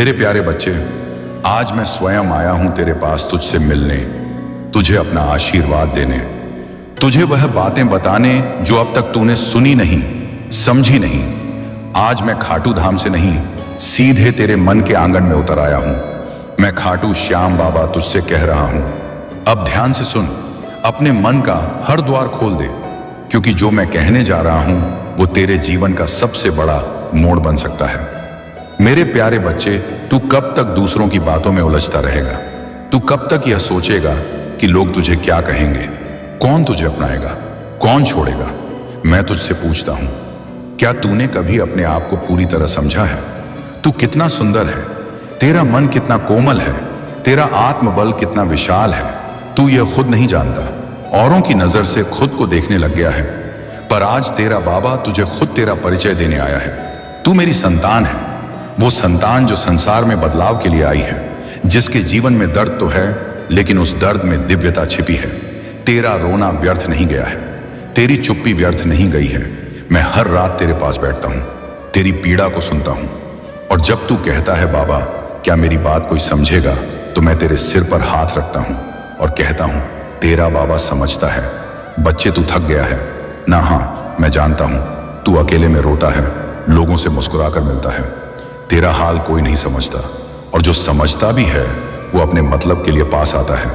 मेरे प्यारे बच्चे, आज मैं स्वयं आया हूं तेरे पास तुझसे मिलने, तुझे अपना आशीर्वाद देने, तुझे वह बातें बताने जो अब तक तूने सुनी नहीं, समझी नहीं। आज मैं खाटू धाम से नहीं, सीधे तेरे मन के आंगन में उतर आया हूं। मैं खाटू श्याम बाबा तुझसे कह रहा हूं, अब ध्यान से सुन, अपने मन का हर द्वार खोल दे, क्योंकि जो मैं कहने जा रहा हूं वो तेरे जीवन का सबसे बड़ा मोड़ बन सकता है। मेरे प्यारे बच्चे, तू कब तक दूसरों की बातों में उलझता रहेगा? तू कब तक यह सोचेगा कि लोग तुझे क्या कहेंगे, कौन तुझे अपनाएगा, कौन छोड़ेगा? मैं तुझसे पूछता हूं, क्या तूने कभी अपने आप को पूरी तरह समझा है? तू कितना सुंदर है, तेरा मन कितना कोमल है, तेरा आत्मबल कितना विशाल है। तू यह खुद नहीं जानता, औरों की नजर से खुद को देखने लग गया है। पर आज तेरा बाबा तुझे खुद तेरा परिचय देने आया है। तू मेरी संतान है, वो संतान जो संसार में बदलाव के लिए आई है, जिसके जीवन में दर्द तो है, लेकिन उस दर्द में दिव्यता छिपी है। तेरा रोना व्यर्थ नहीं गया है, तेरी चुप्पी व्यर्थ नहीं गई है। मैं हर रात तेरे पास बैठता हूं, तेरी पीड़ा को सुनता हूं, और जब तू कहता है बाबा क्या मेरी बात कोई समझेगा, तो मैं तेरे सिर पर हाथ रखता हूं और कहता हूं तेरा बाबा समझता है। बच्चे, तू थक गया है ना? हाँ, मैं जानता हूं। तू अकेले में रोता है, लोगों से मुस्कुराकर मिलता है, तेरा हाल कोई नहीं समझता, और जो समझता भी है वो अपने मतलब के लिए पास आता है।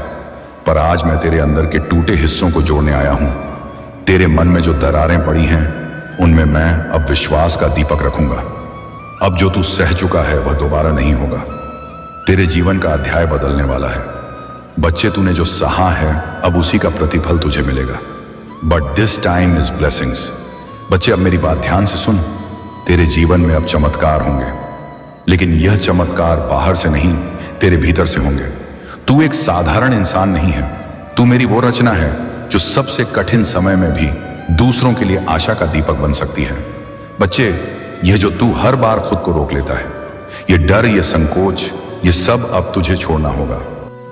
पर आज मैं तेरे अंदर के टूटे हिस्सों को जोड़ने आया हूं। तेरे मन में जो दरारें पड़ी हैं, उनमें मैं अब विश्वास का दीपक रखूंगा। अब जो तू सह चुका है वह दोबारा नहीं होगा। तेरे जीवन का अध्याय बदलने वाला है। बच्चे, तूने जो सहा है, अब उसी का प्रतिफल तुझे मिलेगा। But this time is blessings. बच्चे, अब मेरी बात ध्यान से सुन। तेरे जीवन में अब चमत्कार होंगे, लेकिन यह चमत्कार बाहर से नहीं, तेरे भीतर से होंगे। तू एक साधारण इंसान नहीं है, तू मेरी वो रचना है जो सबसे कठिन समय में भी दूसरों के लिए आशा का दीपक बन सकती है। बच्चे, यह जो तू हर बार खुद को रोक लेता है, यह डर, यह संकोच, यह सब अब तुझे छोड़ना होगा।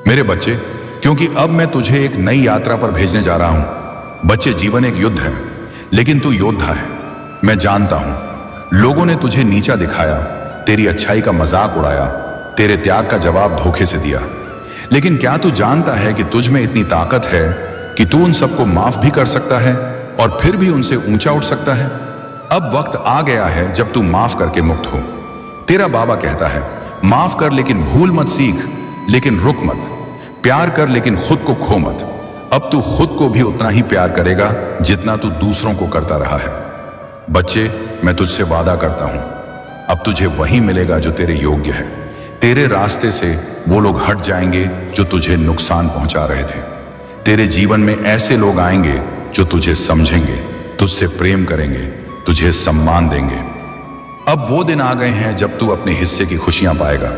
मेरे बच्चे, क्योंकि अब मैं तुझे एक नई यात्रा पर भेजने जा रहा हूं। बच्चे, जीवन एक युद्ध है, लेकिन तू योद्धा है। मैं जानता हूं लोगों ने तुझे नीचा दिखाया, तेरी अच्छाई का मजाक उड़ाया, तेरे त्याग का जवाब धोखे से दिया, लेकिन क्या तू जानता है कि तुझ में इतनी ताकत है कि तू उन सबको माफ भी कर सकता है और फिर भी उनसे ऊंचा उठ सकता है? अब वक्त आ गया है जब तू माफ करके मुक्त हो। तेरा बाबा कहता है, माफ कर लेकिन भूल मत, सीख लेकिन रुक मत, प्यार कर लेकिन खुद को खो मत। अब तू खुद को भी उतना ही प्यार करेगा जितना तू दूसरों को करता रहा है। बच्चे, मैं तुझसे वादा करता हूं, अब तुझे वही मिलेगा जो तेरे योग्य है। तेरे रास्ते से वो लोग हट जाएंगे जो तुझे नुकसान पहुंचा रहे थे। तेरे जीवन में ऐसे लोग आएंगे जो तुझे समझेंगे, तुझसे प्रेम करेंगे, तुझे सम्मान देंगे। अब वो दिन आ गए हैं जब तू अपने हिस्से की खुशियां पाएगा।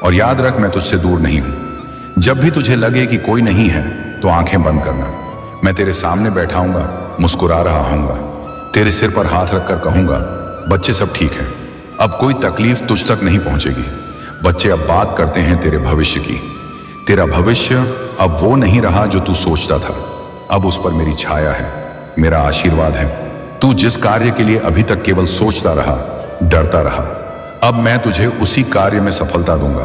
और याद रख, मैं तुझसे दूर नहीं हूं। जब भी तुझे लगे कि कोई नहीं है तो आंखें बंद करना। मैं तेरे सामने बैठाऊंगा, मुस्कुरा रहा हूंगा, तेरे सिर पर हाथ रखकर कहूंगा, बच्चे सब ठीक है, अब कोई तकलीफ तुझ तक नहीं पहुंचेगी। बच्चे, अब बात करते हैं तेरे भविष्य की। तेरा भविष्य अब वो नहीं रहा जो तू सोचता था, अब उस पर मेरी छाया है, मेरा आशीर्वाद है। तू जिस कार्य के लिए अभी तक केवल सोचता रहा, डरता रहा, अब मैं तुझे उसी कार्य में सफलता दूंगा।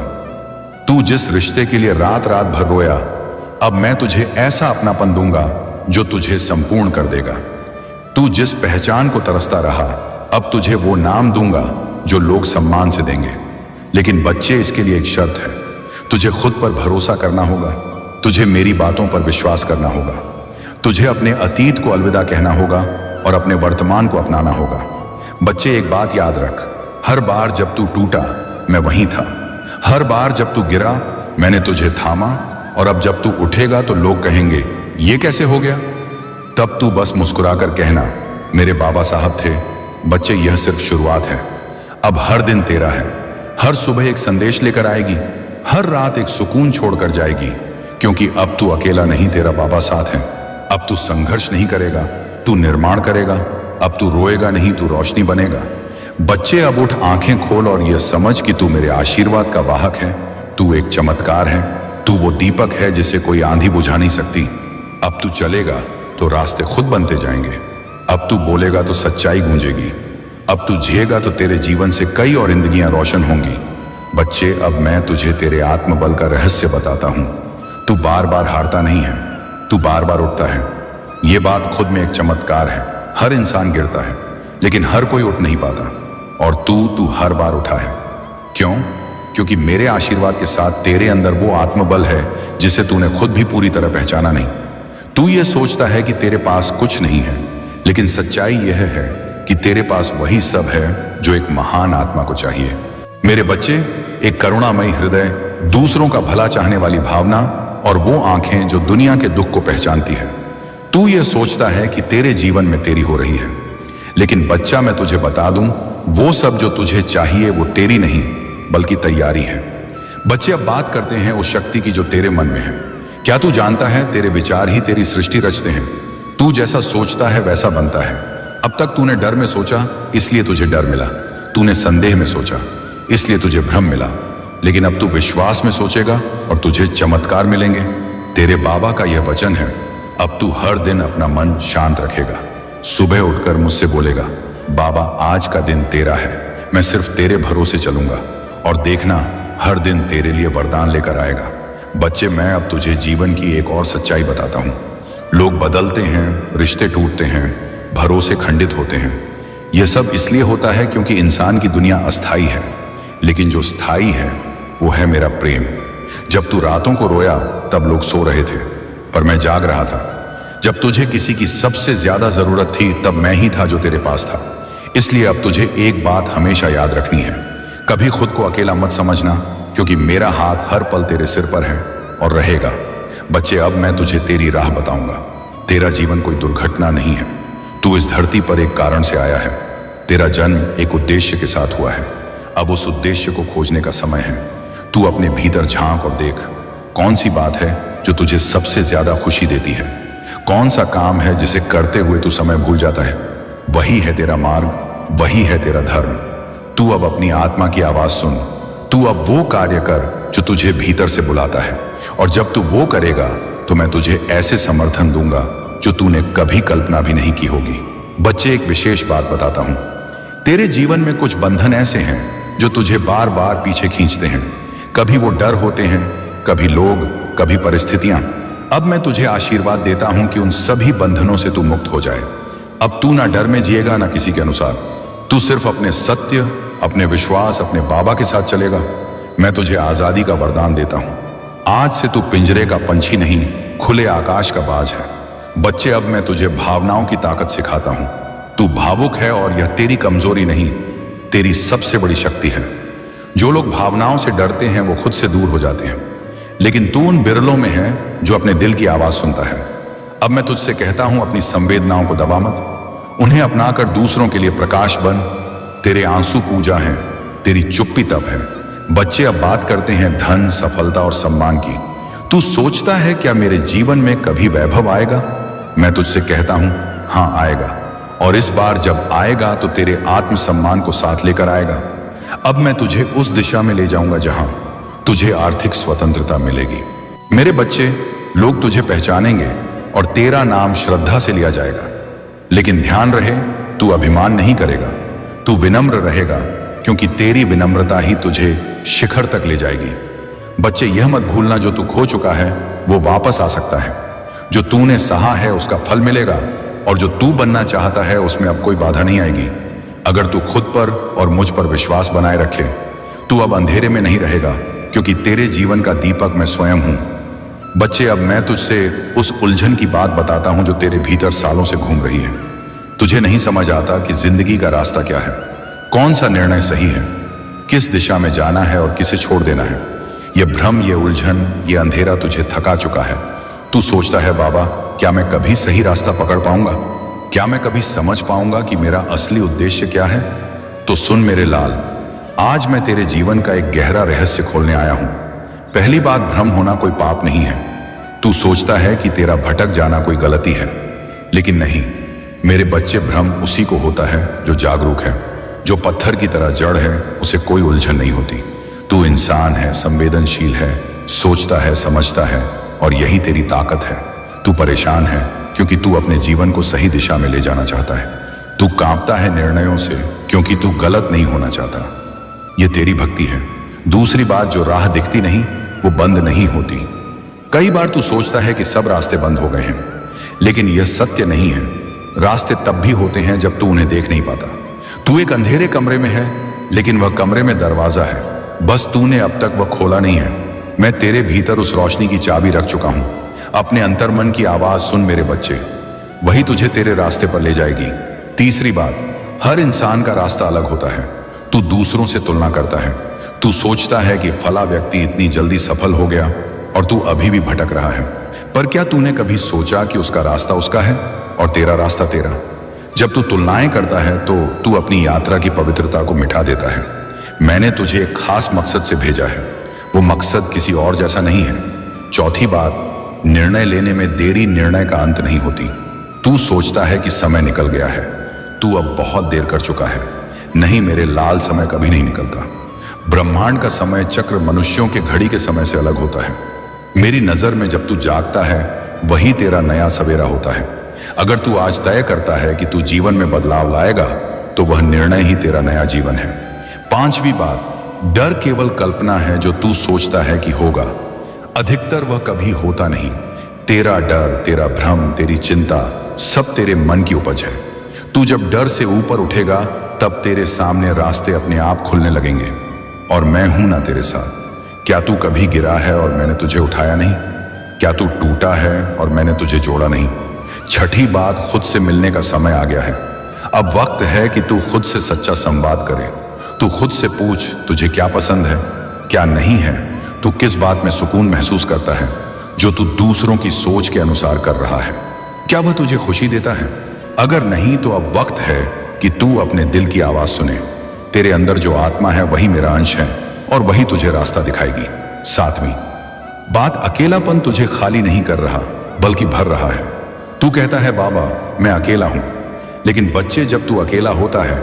तू जिस रिश्ते के लिए रात रात भर रोया, अब मैं तुझे ऐसा अपनापन दूंगा जो तुझे संपूर्ण कर देगा। तू जिस पहचान को तरसता रहा, अब तुझे वो नाम दूंगा जो लोग सम्मान से देंगे। लेकिन बच्चे, इसके लिए एक शर्त है, तुझे खुद पर भरोसा करना होगा, तुझे मेरी बातों पर विश्वास करना होगा, तुझे अपने अतीत को अलविदा कहना होगा और अपने वर्तमान को अपनाना होगा। बच्चे, एक बात याद रख, हर बार जब तू टूटा मैं वहीं था, हर बार जब तू गिरा मैंने तुझे थामा, और अब जब तू उठेगा तो लोग कहेंगे ये कैसे हो गया? तब तू बस मुस्कुराकर कहना, मेरे बाबा साहब थे। बच्चे, यह सिर्फ शुरुआत है, अब हर दिन तेरा है। हर सुबह एक संदेश लेकर आएगी, हर रात एक सुकून छोड़कर जाएगी, क्योंकि अब तू अकेला नहीं, तेरा बाबा साथ है। अब तू संघर्ष नहीं करेगा, तू निर्माण करेगा। अब तू रोएगा नहीं, तू रोशनी बनेगा। बच्चे, अब उठ, आंखें खोल और यह समझ कि तू मेरे आशीर्वाद का वाहक है। तू एक चमत्कार है, तू वो दीपक है जिसे कोई आंधी बुझा नहीं सकती। अब तू चलेगा तो रास्ते खुद बनते जाएंगे, अब तू बोलेगा तो सच्चाई गूंजेगी, अब तू जिएगा तो तेरे जीवन से कई और जिंदगियां रोशन होंगी। बच्चे, अब मैं तुझे तेरे आत्मबल का रहस्य बताता हूं। तू बार बार हारता नहीं है, तू बार बार उठता है। यह बात खुद में एक चमत्कार है। हर इंसान गिरता है, लेकिन हर कोई उठ नहीं पाता। और तू हर बार उठा है। क्यों? क्योंकि मेरे आशीर्वाद के साथ तेरे अंदर वो आत्मबल है जिसे तूने खुद भी पूरी तरह पहचाना नहीं। तू ये सोचता है कि तेरे पास कुछ नहीं है, लेकिन सच्चाई यह है कि तेरे पास वही सब है जो एक महान आत्मा को चाहिए। मेरे बच्चे, एक करुणामयी हृदय, दूसरों का भला चाहने वाली भावना और वो आंखें जो दुनिया के दुख को पहचानती है। तू ये सोचता है कि तेरे जीवन में तेरी हो रही है, लेकिन बच्चा, मैं तुझे बता दूं, वो सब जो तुझे चाहिए वो तेरी नहीं बल्कि तैयारी है। बच्चे, अब बात करते हैं उस शक्ति की जो तेरे मन में है। क्या तू जानता है, तेरे विचार ही तेरी सृष्टि रचते हैं। तू जैसा सोचता है वैसा बनता है। अब तक तूने डर में सोचा, इसलिए तुझे डर मिला। तूने संदेह में सोचा, इसलिए तुझे भ्रम मिला। लेकिन अब तू विश्वास में सोचेगा और तुझे चमत्कार मिलेंगे। तेरे बाबा का यह वचन है। अब तू हर दिन अपना मन शांत रखेगा। सुबह उठकर मुझसे बोलेगा, बाबा, आज का दिन तेरा है, मैं सिर्फ तेरे भरोसे चलूंगा। और देखना, हर दिन तेरे लिए वरदान लेकर आएगा। बच्चे, मैं अब तुझे जीवन की एक और सच्चाई बताता हूं। लोग बदलते हैं, रिश्ते टूटते हैं, भरोसे खंडित होते हैं। यह सब इसलिए होता है क्योंकि इंसान की दुनिया अस्थाई है, लेकिन जो स्थायी है वो है मेरा प्रेम। जब तू रातों को रोया तब लोग सो रहे थे, पर मैं जाग रहा था। जब तुझे किसी की सबसे ज्यादा जरूरत थी तब मैं ही था जो तेरे पास था। इसलिए अब तुझे एक बात हमेशा याद रखनी है, कभी खुद को अकेला मत समझना, क्योंकि मेरा हाथ हर पल तेरे सिर पर है और रहेगा। बच्चे, अब मैं तुझे तेरी राह बताऊंगा। तेरा जीवन कोई दुर्घटना नहीं है। तू इस धरती पर एक कारण से आया है। तेरा जन्म एक उद्देश्य के साथ हुआ है। अब उस उद्देश्य को खोजने का समय है। तू अपने भीतर झांक और देख, कौन सी बात है जो तुझे सबसे ज्यादा खुशी देती है। कौन सा काम है जिसे करते हुए तू समय भूल जाता है। वही है तेरा मार्ग, वही है तेरा धर्म। तू अब अपनी आत्मा की आवाज सुन। तू अब वो कार्य कर जो तुझे भीतर से बुलाता है, और जब तू वो करेगा तो मैं तुझे ऐसे समर्थन दूंगा जो तूने कभी कल्पना भी नहीं की होगी। बच्चे, एक विशेष बात बताता हूं। तेरे जीवन में कुछ बंधन ऐसे हैं जो तुझे बार बार पीछे खींचते हैं। कभी वो डर होते हैं, कभी लोग, कभी परिस्थितियां। अब मैं तुझे आशीर्वाद देता हूं कि उन सभी बंधनों से तू मुक्त हो जाए। अब तू ना डर में जिएगा ना किसी के अनुसार। तू सिर्फ अपने सत्य, अपने विश्वास, अपने बाबा के साथ चलेगा। मैं तुझे आजादी का वरदान देता हूं। आज से तू पिंजरे का पंछी नहीं, खुले आकाश का बाज है। बच्चे, अब मैं तुझे भावनाओं की ताकत सिखाता हूं। तू भावुक है और यह तेरी कमजोरी नहीं, तेरी सबसे बड़ी शक्ति है। जो लोग भावनाओं से डरते हैं वो खुद से दूर हो जाते हैं, लेकिन तू उन बिरलों में है जो अपने दिल की आवाज सुनता है। अब मैं तुझसे कहता हूं, अपनी संवेदनाओं को दबा मत, उन्हें अपनाकर दूसरों के लिए प्रकाश बन। तेरे आंसू पूजा हैं, तेरी चुप्पी तप है। बच्चे, अब बात करते हैं धन, सफलता और सम्मान की। तू सोचता है क्या मेरे जीवन में कभी वैभव आएगा? मैं तुझसे कहता हूं, हां आएगा। और इस बार जब आएगा तो तेरे आत्मसम्मान को साथ लेकर आएगा। अब मैं तुझे उस दिशा में ले जाऊंगा जहां तुझे आर्थिक स्वतंत्रता मिलेगी। मेरे बच्चे, लोग तुझे पहचानेंगे और तेरा नाम श्रद्धा से लिया जाएगा। लेकिन ध्यान रहे, तू अभिमान नहीं करेगा, तू विनम्र रहेगा, क्योंकि तेरी विनम्रता ही तुझे शिखर तक ले जाएगी। बच्चे, यह मत भूलना, जो तू खो चुका है वो वापस आ सकता है। जो तूने सहा है उसका फल मिलेगा, और जो तू बनना चाहता है उसमें अब कोई बाधा नहीं आएगी। अगर तू खुद पर और मुझ पर विश्वास बनाए रखे, तू अब अंधेरे में नहीं रहेगा, क्योंकि तेरे जीवन का दीपक मैं स्वयं हूं। बच्चे, अब मैं तुझसे उस उलझन की बात बताता हूं जो तेरे भीतर सालों से घूम रही है। तुझे नहीं समझ आता कि जिंदगी का रास्ता क्या है, कौन सा निर्णय सही है, किस दिशा में जाना है और किसे छोड़ देना है। यह भ्रम, यह उलझन, यह अंधेरा तुझे थका चुका है। तू सोचता है, बाबा, क्या मैं कभी सही रास्ता पकड़ पाऊंगा? क्या मैं कभी समझ पाऊंगा कि मेरा असली उद्देश्य क्या है? तो सुन मेरे लाल, आज मैं तेरे जीवन का एक गहरा रहस्य खोलने आया हूं। पहली बात, भ्रम होना कोई पाप नहीं है। तू सोचता है कि तेरा भटक जाना कोई गलती है, लेकिन नहीं मेरे बच्चे, भ्रम उसी को होता है जो जागरूक है। जो पत्थर की तरह जड़ है उसे कोई उलझन नहीं होती। तू इंसान है, संवेदनशील है, सोचता है, समझता है, और यही तेरी ताकत है। तू परेशान है क्योंकि तू अपने जीवन को सही दिशा में ले जाना चाहता है। तू कांपता है निर्णयों से क्योंकि तू गलत नहीं होना चाहता। ये तेरी भक्ति है। दूसरी बात, जो राह दिखती नहीं वो बंद नहीं होती। कई बार तू सोचता है कि सब रास्ते बंद हो गए हैं, लेकिन यह सत्य नहीं है। रास्ते तब भी होते हैं जब तू उन्हें देख नहीं पाता। तू एक अंधेरे कमरे में है, लेकिन वह कमरे में दरवाजा है, बस तूने अब तक वह खोला नहीं है। मैं तेरे भीतर उस रोशनी की चाबी रख चुका हूं। अपने अंतर्मन की आवाज सुन मेरे बच्चे, वही तुझे तेरे रास्ते पर ले जाएगी। तीसरी बात, हर इंसान का रास्ता अलग होता है। तू दूसरों से तुलना करता है। तू सोचता है कि फला व्यक्ति इतनी जल्दी सफल हो गया और तू अभी भी भटक रहा है। पर क्या तूने कभी सोचा कि उसका रास्ता उसका है और तेरा रास्ता तेरा? जब तू तुलनाएं करता है तो तू अपनी यात्रा की पवित्रता को मिटा देता है। मैंने तुझे एक खास मकसद से भेजा है, वो मकसद किसी और जैसा नहीं है। चौथी बात, निर्णय लेने में देरी निर्णय का अंत नहीं होती। तू सोचता है कि समय निकल गया है, तू अब बहुत देर कर चुका है। नहीं मेरे लाल, समय कभी नहीं निकलता। ब्रह्मांड का समय चक्र मनुष्यों के घड़ी के समय से अलग होता है। मेरी नजर में जब तू जागता है वही तेरा नया सवेरा होता है। अगर तू आज तय करता है कि तू जीवन में बदलाव लाएगा तो वह निर्णय ही तेरा नया जीवन है। पांचवी बात, डर केवल कल्पना है जो तू सोचता है कि होगा। अधिकतर वह कभी होता नहीं। तेरा डर, तेरा भ्रम, तेरी चिंता सब तेरे मन की उपज है। तू जब डर से ऊपर उठेगा तब तेरे सामने रास्ते अपने आप खुलने लगेंगे। और मैं हूं ना तेरे साथ। क्या तू कभी गिरा है और मैंने तुझे उठाया नहीं? क्या तू टूटा है और मैंने तुझे जोड़ा नहीं? छठी बात, खुद से मिलने का समय आ गया है। अब वक्त है कि तू खुद से सच्चा संवाद करे। तू खुद से पूछ, तुझे क्या पसंद है, क्या नहीं है? तू किस बात में सुकून महसूस करता है जो तू दूसरों की सोच के अनुसार कर रहा है? क्या वह तुझे खुशी देता है? अगर नहीं तो अब वक्त है कि तू अपने दिल की आवाज सुने। तेरे अंदर जो आत्मा है वही मेरा अंश है और वही तुझे रास्ता दिखाएगी। सातवीं बात, अकेलापन तुझे खाली नहीं कर रहा बल्कि भर रहा है। तू कहता है बाबा मैं अकेला हूं, लेकिन बच्चे जब तू अकेला होता है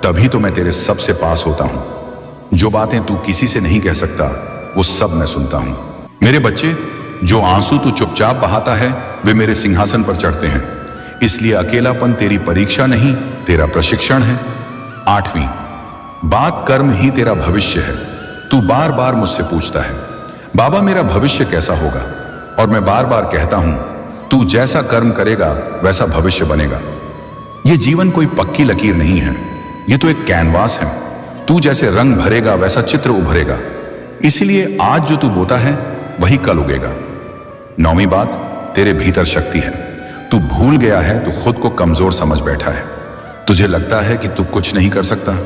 तभी तो मैं तेरे सबसे पास होता हूं। जो बातें तू किसी से नहीं कह सकता वो सब मैं सुनता हूं। मेरे बच्चे, जो आंसू तू चुपचाप बहाता है वे मेरे सिंहासन पर चढ़ते हैं। इसलिए अकेलापन तेरी परीक्षा नहीं, तेरा प्रशिक्षण है। आठवीं बात, कर्म ही तेरा भविष्य है। तू बार बार मुझसे पूछता है बाबा मेरा भविष्य कैसा होगा, और मैं बार बार कहता हूं तू जैसा कर्म करेगा वैसा भविष्य बनेगा। यह जीवन कोई पक्की लकीर नहीं है, यह तो एक कैनवास है। तू जैसे रंग भरेगा वैसा चित्र उभरेगा। इसलिए आज जो तू बोता है वही कल उगेगा। नौवीं बात, तेरे भीतर शक्ति है। तू भूल गया है, तू खुद को कमजोर समझ बैठा है। तुझे लगता है कि तू कुछ नहीं कर सकता,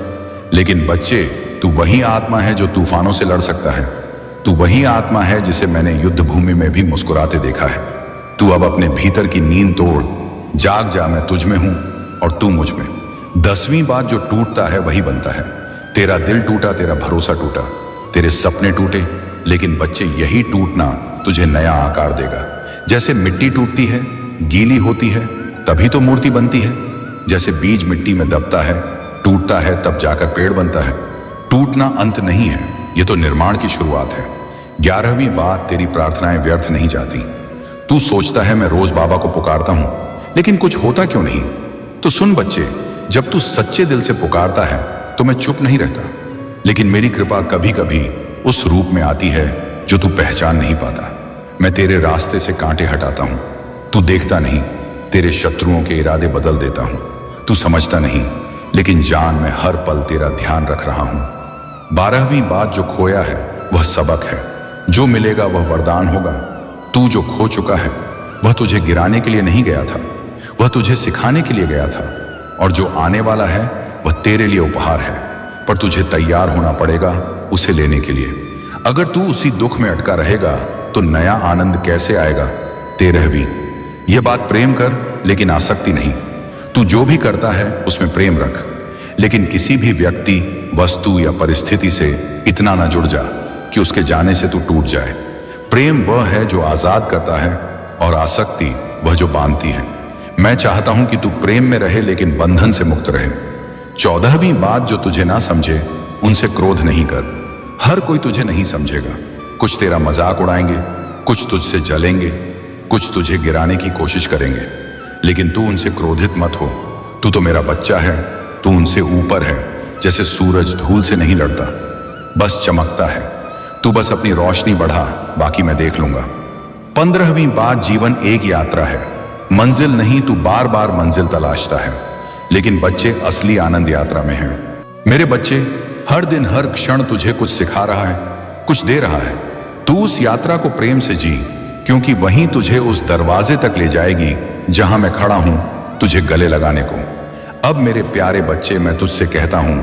लेकिन बच्चे तू वही आत्मा है जो तूफानों से लड़ सकता है। तू वही आत्मा है जिसे मैंने युद्ध भूमि में भी मुस्कुराते देखा है। तू अब अपने भीतर की नींद तोड़, जाग जा, मैं तुझ में हूं और तू मुझ में। 10वीं बात, जो टूटता है वही बनता है। तेरा दिल टूटा, तेरा भरोसा टूटा, तेरे सपने टूटे, लेकिन बच्चे यही टूटना तुझे नया आकार देगा। जैसे मिट्टी टूटती है, गीली होती है, तभी तो मूर्ति बनती है। जैसे बीज मिट्टी में दबता है, टूटता है, तब जाकर पेड़ बनता है। टूटना अंत नहीं है, ये तो निर्माण की शुरुआत है। 11वीं बात, तेरी प्रार्थनाएं व्यर्थ नहीं जाती। तू सोचता है मैं रोज बाबा को पुकारता हूं, लेकिन कुछ होता क्यों नहीं? तो सुन बच्चे, जब तू सच्चे दिल से पुकारता है तो मैं चुप नहीं रहता, लेकिन मेरी कृपा कभी कभी उस रूप में आती है जो तू पहचान नहीं पाता। मैं तेरे रास्ते से कांटे हटाता हूं, तू देखता नहीं। तेरे शत्रुओं के इरादे बदल देता हूं, तू समझता नहीं, लेकिन जान मैं हर पल तेरा ध्यान रख रहा हूं। 12वीं बात, जो खोया है वह सबक है, जो मिलेगा वह वरदान होगा। तू जो खो चुका है वह तुझे गिराने के लिए नहीं गया था, वह तुझे सिखाने के लिए गया था। और जो आने वाला है वह तेरे लिए उपहार है, पर तुझे तैयार होना पड़ेगा उसे लेने के लिए। अगर तू उसी दुख में अटका रहेगा तो नया आनंद कैसे आएगा? 13वीं, यह बात, प्रेम कर लेकिन आसक्ति नहीं। तू जो भी करता है उसमें प्रेम रख, लेकिन किसी भी व्यक्ति, वस्तु या परिस्थिति से इतना ना जुड़ जा कि उसके जाने से तू टूट जाए। प्रेम वह है जो आजाद करता है और आसक्ति वह जो बांधती है। मैं चाहता हूं कि तू प्रेम में रहे लेकिन बंधन से मुक्त रहे। 14वीं बात, जो तुझे ना समझे उनसे क्रोध नहीं कर। हर कोई तुझे नहीं समझेगा। कुछ तेरा मजाक उड़ाएंगे, कुछ तुझसे जलेंगे, कुछ तुझे गिराने की कोशिश करेंगे, लेकिन तू उनसे क्रोधित मत हो। तू तो मेरा बच्चा है, तू उनसे ऊपर है। जैसे सूरज धूल से नहीं लड़ता, बस चमकता है। तू बस अपनी रोशनी बढ़ा, बाकी मैं देख लूंगा। 15वीं बात, जीवन एक यात्रा है, मंजिल नहीं। तू बार बार मंजिल तलाशता है, लेकिन बच्चे असली आनंद यात्रा में हैं। मेरे बच्चे, हर दिन हर क्षण तुझे कुछ सिखा रहा है, कुछ दे रहा है। तू उस यात्रा को प्रेम से जी, क्योंकि वहीं तुझे उस दरवाजे तक ले जाएगी जहां मैं खड़ा हूं तुझे गले लगाने को। अब मेरे प्यारे बच्चे, मैं तुझसे कहता हूं,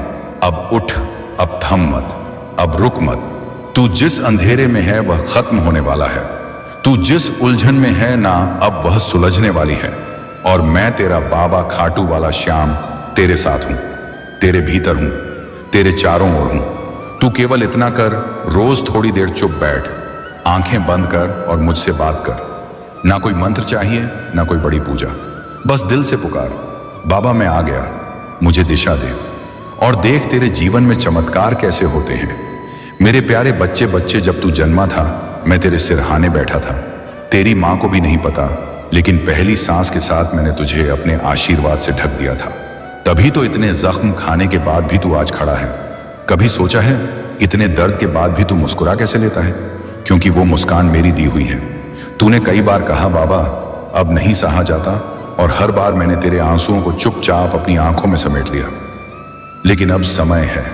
अब उठ, अब थम मत, अब रुक मत। तू जिस अंधेरे में है वह खत्म होने वाला है। तू जिस उलझन में है ना, अब वह सुलझने वाली है। और मैं तेरा बाबा खाटू वाला श्याम तेरे साथ हूं, तेरे भीतर हूं, तेरे चारों ओर हूं। तू केवल इतना कर, रोज थोड़ी देर चुप बैठ, आंखें बंद कर और मुझसे बात कर। ना कोई मंत्र चाहिए, ना कोई बड़ी पूजा, बस दिल से पुकार, बाबा मैं आ गया, मुझे दिशा दे। और देख तेरे जीवन में चमत्कार कैसे होते हैं। मेरे प्यारे बच्चे, जब तू जन्मा था मैं तेरे सिरहाने बैठा था। तेरी माँ को भी नहीं पता, लेकिन पहली सांस के साथ मैंने तुझे अपने आशीर्वाद से ढक दिया था। तभी तो इतने जख्म खाने के बाद भी तू आज खड़ा है। कभी सोचा है इतने दर्द के बाद भी तू मुस्कुरा कैसे लेता है? क्योंकि वो मुस्कान मेरी दी हुई है। तूने कई बार कहा, बाबा अब नहीं सहा जाता, और हर बार मैंने तेरे आंसुओं को चुपचाप अपनी आंखों में समेट लिया। लेकिन अब समय है,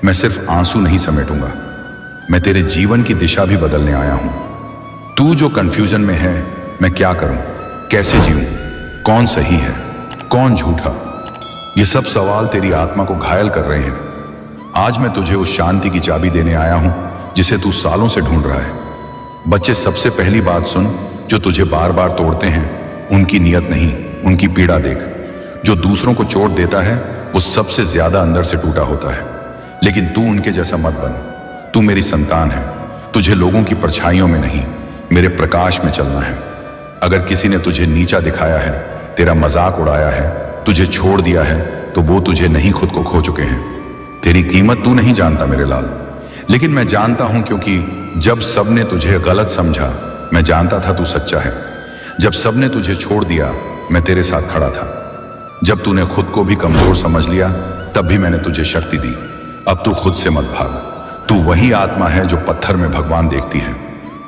मैं सिर्फ आंसू नहीं समेटूंगा, मैं तेरे जीवन की दिशा भी बदलने आया हूं। तू जो कंफ्यूजन में है, मैं क्या करूं, कैसे जीऊं, कौन सही है, कौन झूठा, ये सब सवाल तेरी आत्मा को घायल कर रहे हैं। आज मैं तुझे उस शांति की चाबी देने आया हूं जिसे तू सालों से ढूंढ रहा है। बच्चे, सबसे पहली बात सुन, जो तुझे बार बार तोड़ते हैं उनकी नीयत नहीं, उनकी पीड़ा देख। जो दूसरों को चोट देता है वो सबसे ज्यादा अंदर से टूटा होता है। लेकिन तू उनके जैसा मत बन। तू मेरी संतान है, तुझे लोगों की परछाइयों में नहीं, मेरे प्रकाश में चलना है। अगर किसी ने तुझे नीचा दिखाया है, तेरा मजाक उड़ाया है, तुझे छोड़ दिया है, तो वो तुझे नहीं, खुद को खो चुके हैं। तेरी कीमत तू नहीं जानता मेरे लाल, लेकिन मैं जानता हूं, क्योंकि जब सबने तुझे गलत समझा मैं जानता था तू सच्चा है। जब सबने तुझे छोड़ दिया मैं तेरे साथ खड़ा था। जब तूने खुद को भी कमजोर समझ लिया तब भी मैंने तुझे शक्ति दी। अब तू खुद से मत भाग। तू वही आत्मा है जो पत्थर में भगवान देखती है।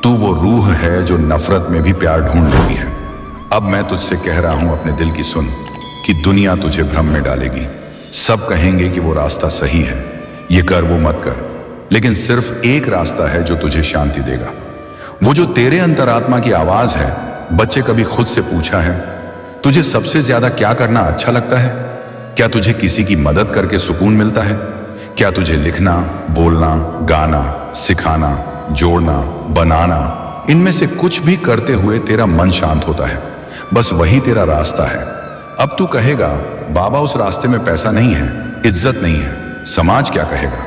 तू वो रूह है जो नफरत में भी प्यार ढूंढ लेती है। अब मैं तुझसे कह रहा हूं, अपने दिल की सुन, कि दुनिया तुझे भ्रम में डालेगी। सब कहेंगे कि वो रास्ता सही है, ये कर वो मत कर, लेकिन सिर्फ एक रास्ता है जो तुझे शांति देगा। वो जो तेरे अंतरात्मा की आवाज है। बच्चे, कभी खुद से पूछा है तुझे सबसे ज्यादा क्या करना अच्छा लगता है? क्या तुझे किसी की मदद करके सुकून मिलता है? क्या तुझे लिखना, बोलना, गाना, सिखाना, जोड़ना, बनाना, इनमें से कुछ भी करते हुए तेरा मन शांत होता है? बस वही तेरा रास्ता है। अब तू कहेगा, बाबा उस रास्ते में पैसा नहीं है, इज्जत नहीं है, समाज क्या कहेगा?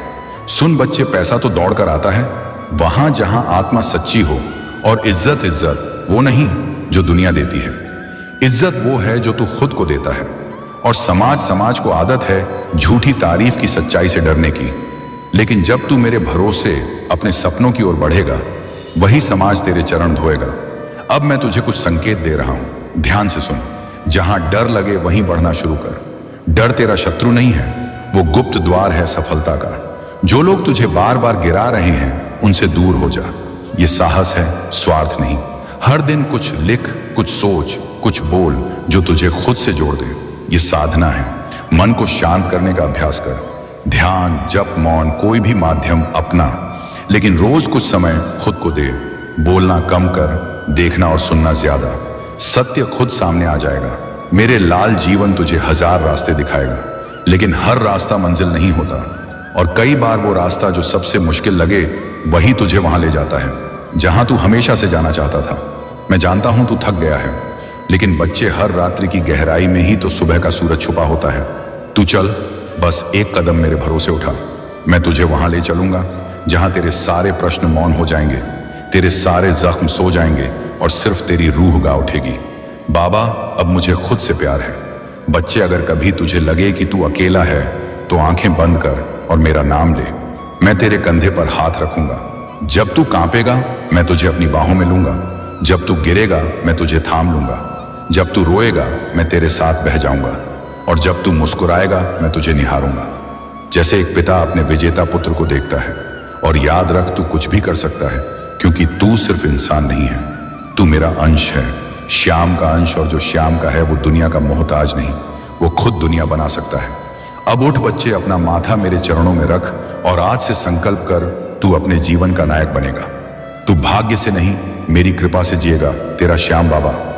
सुन बच्चे, पैसा तो दौड़ कर आता है वहां जहां आत्मा सच्ची हो। और इज्जत वो नहीं जो दुनिया देती है। इज्जत वो है जो तू खुद को देता है। और समाज को आदत है झूठी तारीफ की, सच्चाई से डरने की। लेकिन जब तू मेरे भरोसे अपने सपनों की ओर बढ़ेगा, वही समाज तेरे चरण धोएगा। अब मैं तुझे कुछ संकेत दे रहा हूं, ध्यान से सुन। जहां डर लगे वहीं बढ़ना शुरू कर। डर तेरा शत्रु नहीं है, वो गुप्त द्वार है सफलता का। जो लोग तुझे बार बार गिरा रहे हैं उनसे दूर हो जा। ये साहस है, स्वार्थ नहीं। हर दिन कुछ लिख, कुछ सोच, कुछ बोल जो तुझे खुद से जोड़ दे। ये साधना है। मन को शांत करने का अभ्यास कर। ध्यान, जप, मौन, कोई भी माध्यम अपना, लेकिन रोज कुछ समय खुद को दे। बोलना कम कर, देखना और सुनना ज्यादा। सत्य खुद सामने आ जाएगा। मेरे लाल, जीवन तुझे 1000 रास्ते दिखाएगा, लेकिन हर रास्ता मंजिल नहीं होता। और कई बार वो रास्ता जो सबसे मुश्किल लगे वही तुझे वहां ले जाता है जहां तू हमेशा से जाना चाहता था। मैं जानता हूं तू थक गया है, लेकिन बच्चे, हर रात्रि की गहराई में ही तो सुबह का सूरज छुपा होता है। तू चल, बस एक कदम मेरे भरोसे उठा। मैं तुझे वहां ले चलूंगा जहां तेरे सारे प्रश्न मौन हो जाएंगे, तेरे सारे जख्म सो जाएंगे और सिर्फ तेरी रूह गा उठेगी। बाबा, अब मुझे खुद से प्यार है। बच्चे, अगर कभी तुझे लगे कि तू अकेला है तो आंखें बंद कर और मेरा नाम ले। मैं तेरे कंधे पर हाथ रखूंगा। जब तू कांपेगा मैं तुझे अपनी बाहों में लूंगा। जब तू गिरेगा मैं तुझे थाम लूंगा। जब तू रोएगा मैं तेरे साथ बह जाऊंगा। और जब तू मुस्कुराएगा मैं तुझे निहारूंगा। जैसे एक पिता अपने विजेता पुत्र को देखता है। और याद रख, तू कुछ भी कर सकता है, क्योंकि तू सिर्फ इंसान नहीं है, तू मेरा अंश है, श्याम का अंश। और जो श्याम का है वो दुनिया का मोहताज नहीं, वो खुद दुनिया बना सकता है। अब उठ बच्चे, अपना माथा मेरे चरणों में रख और आज से संकल्प कर, तू अपने जीवन का नायक बनेगा। तू भाग्य से नहीं, मेरी कृपा से जिएगा। तेरा श्याम बाबा।